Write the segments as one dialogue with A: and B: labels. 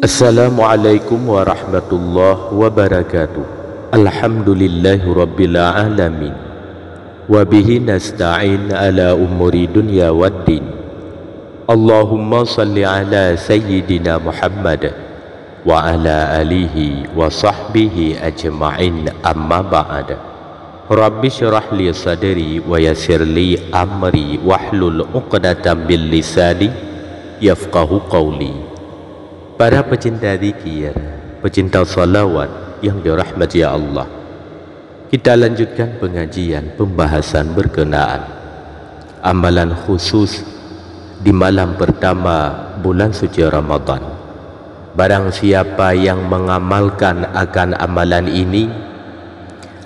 A: Assalamualaikum warahmatullahi wabarakatuh. Alhamdulillahi rabbil alamin. Wabihi nasta'in ala umuri dunya waddin. Allahumma salli ala sayyidina Muhammad wa ala alihi wa sahbihi ajma'in, amma ba'd. Rabbi syrah li sadri wa yassir li amri wahlul 'uqdatam bil lisani yafqahu qawli. Para pecinta zikir, pecinta salawat yang dirahmati Allah, kita lanjutkan pengajian pembahasan berkenaan amalan khusus di malam pertama bulan suci Ramadan. Barang siapa yang mengamalkan akan amalan ini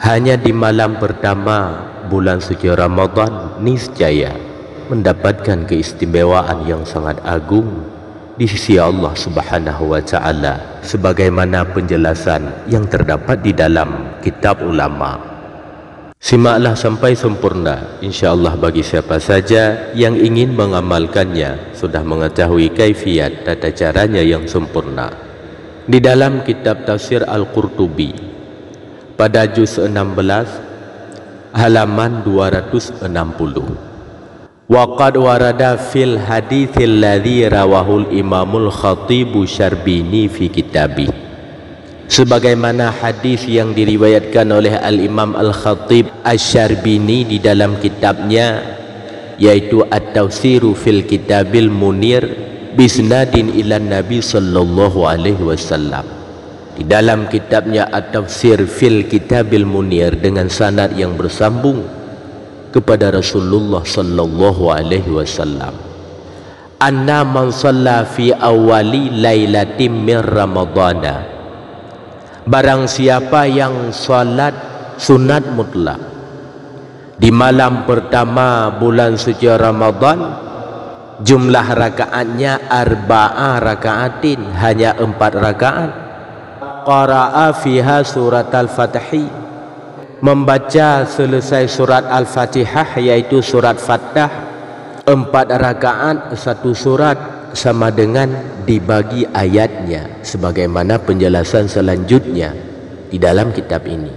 A: hanya di malam pertama bulan suci Ramadan, niscaya mendapatkan keistimewaan yang sangat agung di sisi Allah Subhanahu wa Ta'ala, sebagaimana penjelasan yang terdapat di dalam kitab ulama. Simaklah sampai sempurna, insya-Allah. Bagi siapa saja yang ingin mengamalkannya sudah mengetahui kaifiat tata caranya yang sempurna. Di dalam kitab tafsir Al-Qurtubi pada juz 16 halaman 260, wa qad warada fil haditsil ladzi rawahul imamul khatibu syarbini fi kitabih, sebagaimana hadis yang diriwayatkan oleh al-imam al-khatib asy-syarbini di dalam kitabnya, yaitu at-tafsiru fil kitabil munir bisnadin ila nabi sallallahu alaihi wasallam. Di dalam kitabnya at-tafsir fil kitabil munir dengan sanad yang bersambung kepada Rasulullah sallallahu alaihi wasallam, anna man shalla fi awwali lailatin min ramadhana, barang siapa yang salat sunat mutlak di malam pertama bulan suci Ramadan, jumlah rakaatnya arba'a rakaatin, hanya 4 rakaat, qara'a fiha surat al-Fatih, membaca selesai surat Al-Fatihah, yaitu surat Fathah, 4 rakaat 1 surat, sama dengan dibagi ayatnya, sebagaimana penjelasan selanjutnya di dalam kitab ini.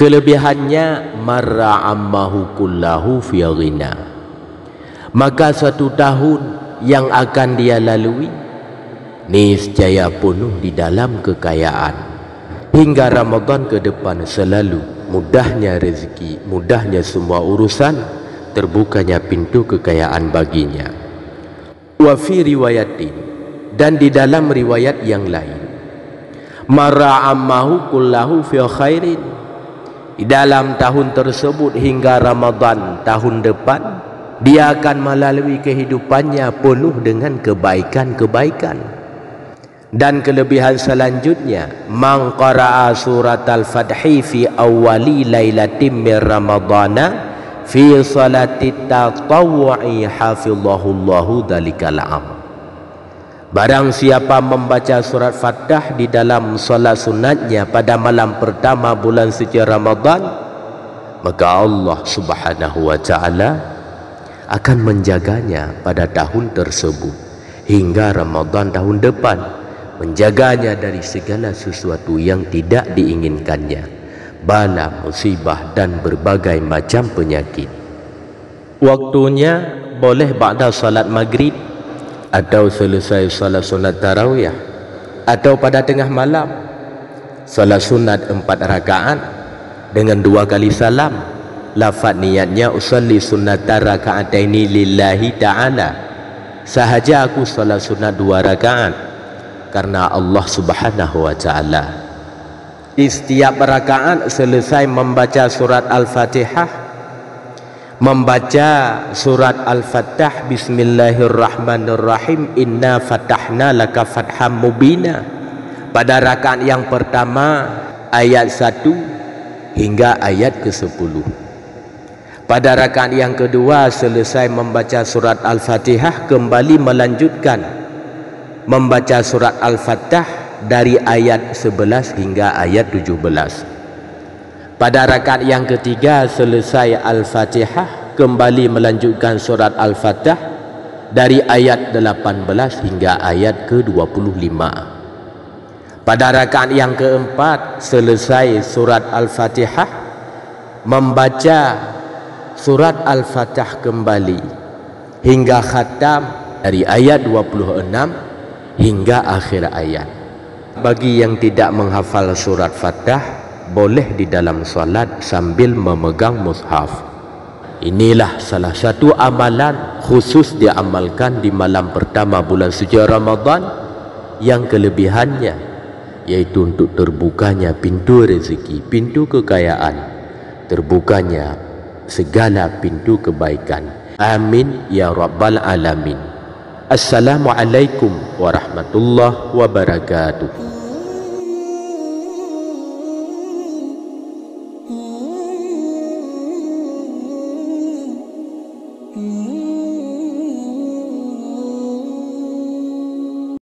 A: Kelebihannya marra ammahu kullahu fi ghina, maka 1 tahun yang akan dia lalui niscaya penuh di dalam kekayaan. Hingga Ramadan ke depan selalu mudahnya rezeki, mudahnya semua urusan, terbukanya pintu kekayaan baginya. Wa fi riwayatin, dan di dalam riwayat yang lain, mara ammahu kullahu fi khairin, di dalam tahun tersebut hingga Ramadan tahun depan dia akan melalui kehidupannya penuh dengan kebaikan-kebaikan. Dan kelebihan selanjutnya, man qara'a surat al-Fathi fi awwali lailatin min ramadhana fi salati tatawwu'i hafizahullahu dalikal am, barang siapa membaca surat Fathah di dalam salat sunatnya pada malam pertama bulan suci Ramadan, maka Allah Subhanahu wa Ta'ala akan menjaganya pada tahun tersebut hingga Ramadan tahun depan, menjaganya dari segala sesuatu yang tidak diinginkannya, bala, musibah dan berbagai macam penyakit. Waktunya boleh ba'da salat maghrib, atau selesai salat sunat tarawih, atau pada tengah malam. Salat sunat 4 rakaat dengan 2 kali salam, lafaz niatnya usalli sunnata raka'ataini lillahi ta'ala, sahaja aku salat sunat 2 rakaat karena Allah Subhanahu wa Ta'ala. Di setiap rakaat selesai membaca surat Al-Fatihah, membaca surat Al-Fattah, bismillahirrahmanirrahim, inna fatahna laka fatham mubina, pada rakaat yang pertama ayat 1 hingga ayat ke-10. Pada rakaat yang kedua selesai membaca surat Al-Fatihah, kembali melanjutkan membaca surat Al-Fattah dari ayat 11 hingga ayat 17. Pada rakaat yang ketiga selesai Al-Fatihah, kembali melanjutkan surat Al-Fattah dari ayat 18 hingga ayat ke-25. Pada rakaat yang keempat, selesai surat Al-Fatihah, membaca surat Al-Fatihah kembali hingga khatam dari ayat 26 hingga akhir ayat. Bagi yang tidak menghafal surat Fatihah, boleh di dalam solat sambil memegang mushaf. Inilah salah satu amalan khusus diamalkan di malam pertama bulan suci Ramadan, yang kelebihannya yaitu untuk terbukanya pintu rezeki, pintu kekayaan, terbukanya segala pintu kebaikan. Amin ya rabbal alamin. Assalamualaikum warahmatullahi wabarakatuh.